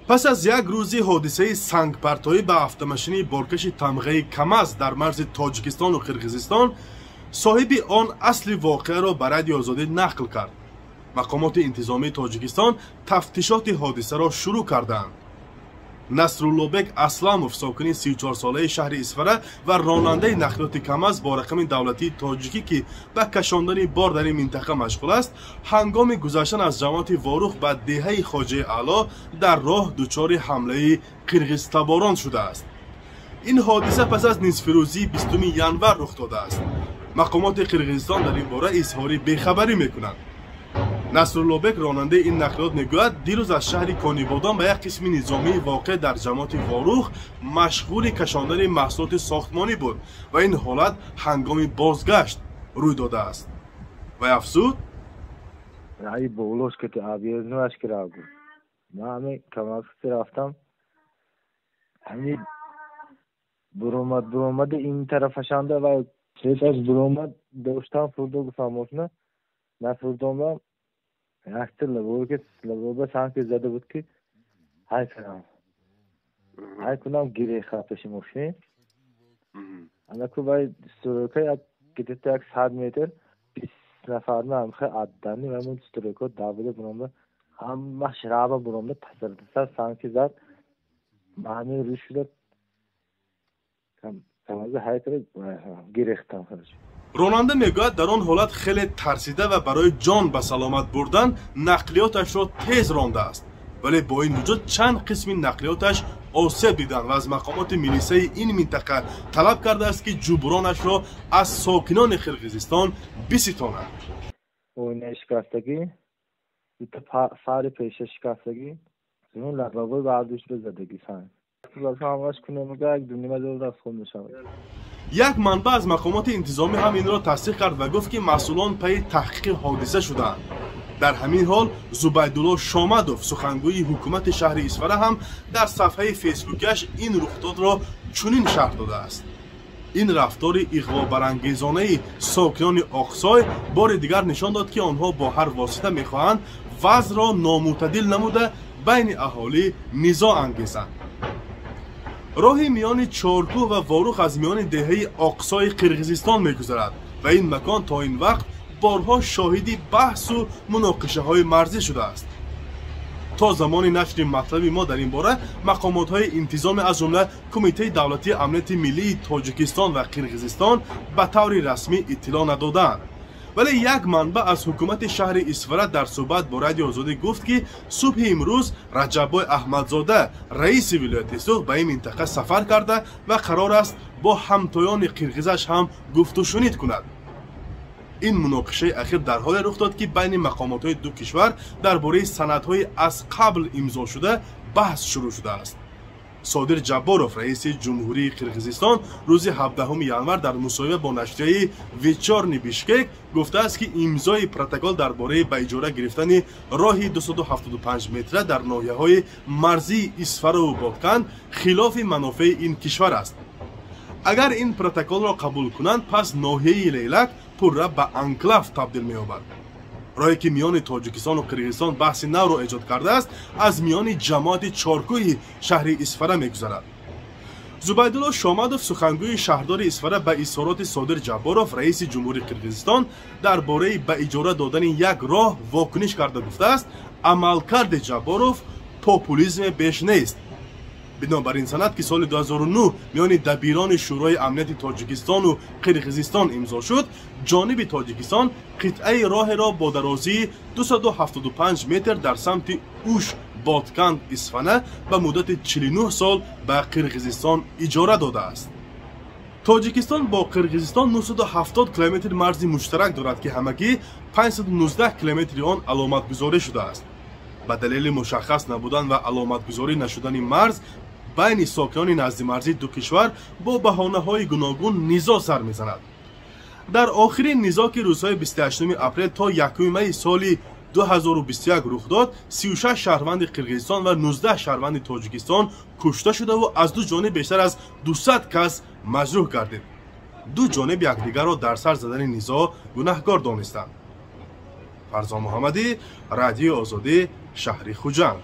پس از یک روزی حادثه سنگپرتایی به автомашини بارکش تمغه کماز در مرز تاجیکستان و قرقیزستان صاحب آن اصل واقعه را به رادیو آزادی نقل کرد. مقامات انتظامی تاجیکستان تفتیشات حادثه را شروع کردند. نصرالله‌بک اسلاموف ساکن 34 ساله شهر اسفره و راننده نقلیات کماز با رقم دولتی تاجیکی که به کشاندن بار در این منطقه مشغول است، هنگام گذشتن از جماعت واروخ به دهه خواجه اعلی در راه دچار حمله قرغیزتباران شده است. این حادثه پس از نصف روزی 20 ینور رخ داده است. مقامات قرغیزستان در این باره اظهار بیخبری میکنند. نصرالله‌بک راننده این نقلیات میگوید دیروز از شهر کانیبادان به یک قسم نظامی واقع در جماعت واروخ مشغول کشاندن محصولات ساختمانی بود و این حالت هنگام بازگشت روی داده است. و افزود ای بولوس که تو آبیز نوش کرده من همین کماکسی رفتم همین برومد این طرف شانده و سیت از برومد دوستان فرودو گفتم نه نفردم اکتر لبوبه سانکی زده بود که های کنم گیره خواهدش ماشین اما که باید ستروکه گیده یک 100 متر 20 نفر هم خیلی عددنی و همون ستروکه داوده برامده همه شرابه برامده پسر سانکی زد معنی روی شده تمازه های تره گیره اختم خواهدش. راننده میگوید در آن حالت خیلی ترسیده و برای جان به سلامت بردن نقلیاتش را تیز رانده است، ولی با این وجود چند قسم نقلیاتش آسیب دیدند و از مقامات میلیسه این منطقه طلب کرده است که جبرانش را از ساکنان قرقیزستان بستانند. اون شکستگی فار پیش شکستگی اون لبابای برداشت به زدگی سن همش کنه میگه یک دنیا مدار از خود میشود. یک منبع از مقامات انتظامی هم این را تصدیق کرد و گفت که مسئولان پی تحقیق حادثه شدند. در همین حال زبیدالله شامدوف سخنگوی حکومت شهر اسفره هم در صفحه فیسبوکش این رخداد را چنین شرح داده است. این رفتار اغوا برانگیزانه ساکنان آقسای بار دیگر نشان داد که آنها با هر واسطه میخواهند وضع را نامعتدل نموده بین اهالی نزاع انگیزند. راه میان چارکوه و واروخ از میان دهه آقسای قرقیزستان میگذرد و این مکان تا این وقت بارها شاهدی بحث و مناقشه های مرزی شده است. تا زمان نشر مطلب ما در این باره مقامات های انتظامی از جمله کمیته دولتی امنیت ملی تاجیکستان و قرقیزستان به طور رسمی اطلاع ندادند، ولی یک منبع از حکومت شهر اسفره در صحبت با رادیو آزادی گفت که صبح امروز رجبای احمدزاده رئیس ولایت سوخ به این منطقه سفر کرده و قرار است با همتایان قرقیزش هم گفت و شنید کند. این مناقشه اخیر در حال رخ داد که بین مقامات دو کشور درباره سندهای از قبل امضا شده بحث شروع شده است. صادر جباروف رئیس جمهوری قرقیزستان روز 17 ینور در مصاحبه با نشریه ویچارنی بیشکک گفته است که امضای پروتکل درباره به اجاره گرفتن راه 275 متره در ناحیه‌های مرزی اسفره و بادکن خلاف منافع این کشور است. اگر این پروتکل را قبول کنند پس ناحیه لیلک پورا به انکلاف تبدیل می‌یابد. راهی که میان تاجیکستان و قرقیزستان بحث نو را ایجاد کرده است از میان جماعت چارکوی شهر اسفره میگذرد. زبیدالله شامدوف سخنگوی شهردار اسفره به اظهارات صادر جباروف رئیس جمهوری قرقیزستان درباره به اجاره دادن یک راه واکنش کرده گفته است عملکرد جباروف پاپولیسم بیش نیست. بنابراین سند که سال 2009 میان دبیران شورای امنیت تاجیکستان و قرقیزستان امضا شد، جانب تاجیکستان قطعه راه را با درازی 275 متر در سمت اوش بادکند اسفنه به مدت 49 سال به قرقیزستان اجاره داده است. تاجیکستان با قرقیزستان 970 کیلومتر مرز مشترک دارد که همگی 519 کیلومتر آن علامت گذاری شده است. به دلیل مشخص نبودن و علامت گذاری نشدن مرز بین ساکنان نزد مرزی دو کشور با بهانه‌های گوناگون نزاع سر می‌زند. در آخرین نزاع که روزهای 28 اپریل تا 1 می سال 2021 رخ داد، 36 شهروند قرقیزستان و 19 شهروند تاجیکستان کشته شده و از دو جانب بیشتر از 200 کس مجروح گردید. دو جانب یکدیگر را در سر زدن نزاع گناهکار دانستند. فرزان محمدی، رادیو آزادی، شهر خوجند.